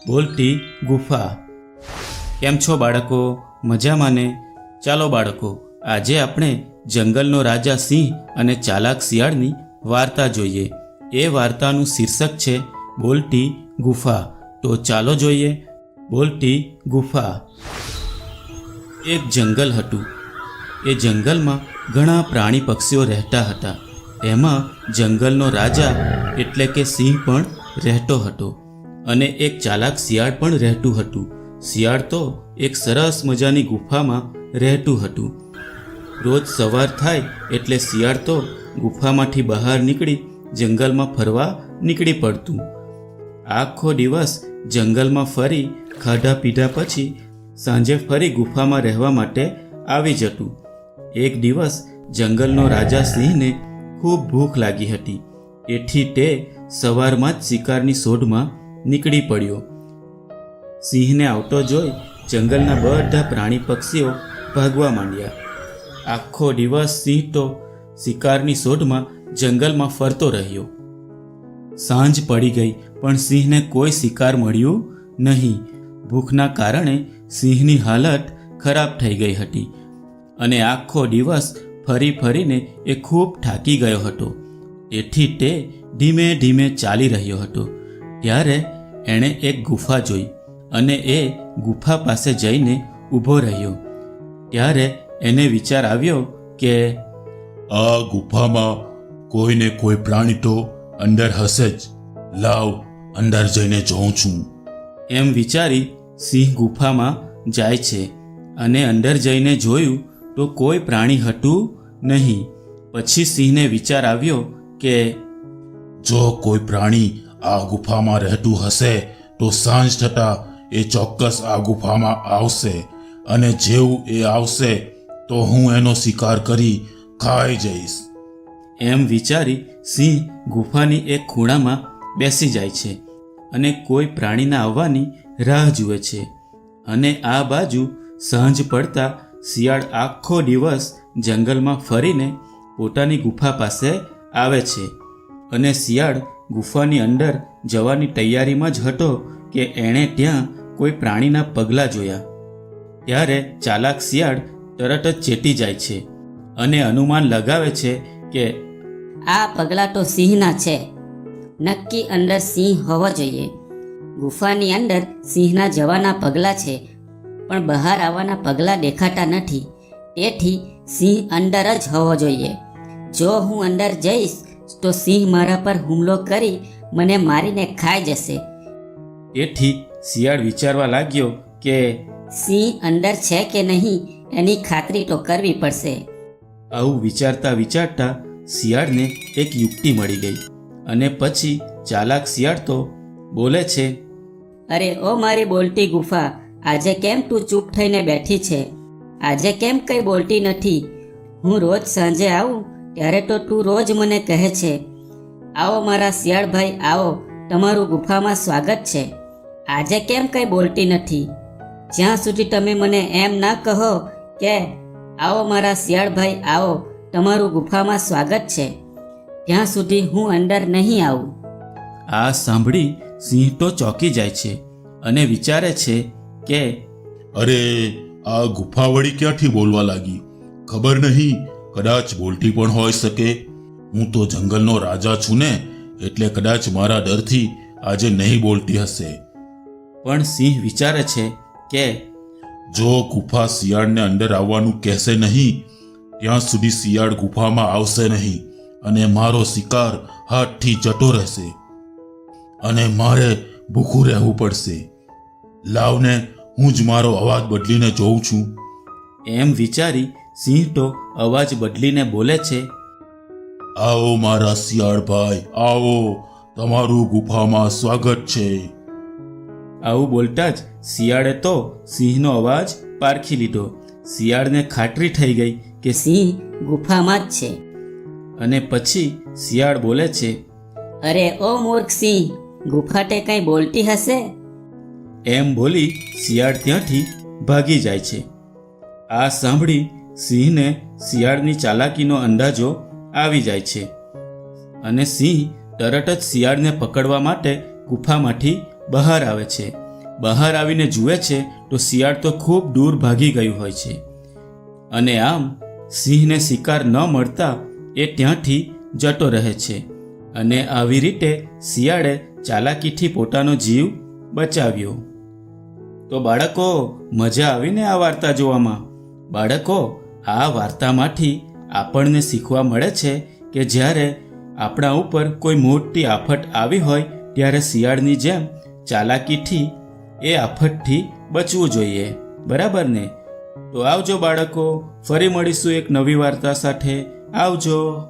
બોલતી ગુફા। કેમ છો બાળકો? મજામાં ને? ચાલો બાળકો, આજે આપણે જંગલનો રાજા સિંહ અને ચાલાક શિયાળની વાર્તા જોઈએ। એ વાર્તાનું શીર્ષક છે બોલતી ગુફા। તો ચાલો જોઈએ બોલતી ગુફા। એક જંગલ હતું। એ જંગલમાં ઘણા પ્રાણી પક્ષીઓ રહેતા હતા। એમાં જંગલનો રાજા એટલે કે સિંહ પણ રહેતો હતો અને એક ચાલાક શિયાળ પણ રહેતું હતું। શિયાળ તો એક સરસ મજાની ગુફામાં રહેતું હતું। રોજ સવાર થાય એટલે શિયાળ તો ગુફામાંથી બહાર નીકળી જંગલમાં ફરવા નીકળી પડતું। આખો દિવસ જંગલમાં ફરી ખાધા પીધા પછી સાંજે ફરી ગુફામાં રહેવા માટે આવી જતું। એક દિવસ જંગલનો રાજા સિંહને ખૂબ ભૂખ લાગી હતી, એથી તે સવારમાં જ શિકારની શોધમાં નીકળી પડ્યો। સિંહને આવતો જોઈ જંગલના બધા પ્રાણી પક્ષીઓ ભાગવા માંડ્યા। આખો દિવસ સિંહ તો શિકારની શોધમાં જંગલમાં ફરતો રહ્યો। સાંજ પડી ગઈ પણ સિંહને કોઈ શિકાર મળ્યું નહીં। ભૂખના કારણે સિંહની હાલત ખરાબ થઈ ગઈ હતી અને આખો દિવસ ફરી ફરીને એ ખૂબ થાકી ગયો હતો, તેથી તે ધીમે ધીમે ચાલી રહ્યો હતો। ત્યારે એણે એક ગુફા જોઈ અને એ ગુફા પાસે જઈને ઊભો રહ્યો। ત્યારે એને વિચાર આવ્યો કે આ ગુફામાં કોઈને કોઈ પ્રાણી તો અંદર હશે જ, લાવ અંદર જઈને જોઉં છું। એમ વિચારી સિંહ ગુફામાં જાય છે અને અંદર જઈને જોયું તો કોઈ પ્રાણી હતું નહીં। પછી સિંહને વિચાર આવ્યો કે જો કોઈ પ્રાણી આ ગુફામાં રહેતું હશે તો સાંજ થતાં એ ચોક્કસ આ ગુફામાં આવશે અને જેવું એ આવશે તો હું એનો શિકાર કરી ખાઈ જઈશ। એમ વિચારી સિંહ ગુફાની એક ખૂણામાં બેસી જાય છે અને કોઈ પ્રાણીના આવવાની રાહ જુએ છે। અને આ બાજુ સાંજ પડતા શિયાળ આખો દિવસ જંગલમાં ફરીને પોતાની ગુફા પાસે આવે છે અને શિયાળ ગુફાની અંદર જવાની તૈયારીમાં જ હતો કે એણે ત્યાં કોઈ પ્રાણીના પગલાં જોયા। ત્યારે ચાલાક શિયાળ તરત જ ચેતી જાય છે અને અનુમાન લગાવે છે કે આ પગલાં તો સિંહના છે, નક્કી અંદર સિંહ હોવો જોઈએ। ગુફાની અંદર સિંહના જવાના પગલાં છે પણ બહાર આવવાના પગલાં દેખાતા નથી, તેથી સિંહ અંદર જ હોવો જોઈએ। જો હું અંદર જઈશ તો સિંહ મારા પર હુમલો કરી મને મારીને ખાઈ જશે। તેથી શિયાળ વિચારવા લાગ્યો કે સિંહ અંદર છે કે નહીં એની ખાતરી તો કરવી પડશે। આવું વિચારતા વિચારતા શિયાળને એક યુક્તિ મળી ગઈ અને પછી ચાલાક શિયાળ તો બોલે છે, અરે ઓ મારી બોલતી ગુફા, આજે કેમ તું ચૂપ થઈને બેઠી છે? આજે કેમ કંઈ બોલતી નથી? હું રોજ સાંજે આવું ત્યારે તો તું રોજ મને કહે છે, આવો મારા શિયાળભાઈ આવો, તમારું ગુફામાં સ્વાગત છે। આજે કેમ કંઈ બોલતી નથી? જ્યાં સુધી તમે મને એમ ના કહો કે આવો મારા શિયાળભાઈ આવો, તમારું ગુફામાં સ્વાગત છે, ત્યાં સુધી હું અંદર નહીં આવું। આ સાંભળી સિંહ તો ચોંકી જાય છે અને વિચારે છે કે અરે આ ગુફા વળી ક્યાંથી બોલવા લાગી? ખબર નહીં, કદાચ બોલતી પણ હોઈ શકે। હું તો જંગલનો રાજા છું ને, એટલે કદાચ મારા ડરથી આજે નહીં બોલતી હશે। પણ સિંહ વિચારે છે કે જો ગુફા શિયાળને અંદર આવવાનું કહેશે નહીં ત્યાં સુધી શિયાળ ગુફામાં આવશે નહીં અને મારો શિકાર હાથથી જતો રહેશે અને મારે ભૂખું રહેવું પડશે। લાવને હું જ મારો અવાજ બદલીને જોઉં છું। એમ વિચારી સિંહ તો અવાજ બદલીને બોલે છે, આવો મારા શિયાળભાઈ આવો, તમારું ગુફામાં સ્વાગત છે। આવું બોલતા જ શિયાળે તો સિંહનો અવાજ પારખી લીધો। શિયાળને ખાતરી થઈ ગઈ કે સિંહ ગુફામાં જ છે। અને પછી શિયાળ બોલે છે, અરે ઓ મૂર્ખ સિંહ, ગુફા તે કંઈ બોલતી હશે? એમ બોલી શિયાળ ત્યાંથી ભાગી જાય છે। આ સાંભળી સિંહને શિયાળની ચાલાકીનો અંદાજો આવી જાય છે અને સિંહ તરત જ શિયાળને પકડવા માટે ગુફામાંથી બહાર આવે છે બહાર આવીને જુએ છે તો શિયાળ તો ખૂબ દૂર ભાગી ગયું હોય છે અને આમ સિંહને શિકાર ન મળતા એ ત્યાંથી જતો રહે છે અને આવી રીતે શિયાળે ચાલાકીથી પોતાનો જીવ બચાવ્યો. તો બાળકો, મજા આવીને આ વાર્તા જોવામાં? બાળકો, આ વાર્તામાંથી આપણને શીખવા મળે છે કે જ્યારે આપણા ઉપર કોઈ મોટી આફત આવી હોય ત્યારે શિયાળની જેમ ચાલાકીથી એ આફતથી બચવું જોઈએ. બરાબર ને? તો આવજો બાળકો, ફરી મળીશું એક નવી વાર્તા સાથે. આવજો.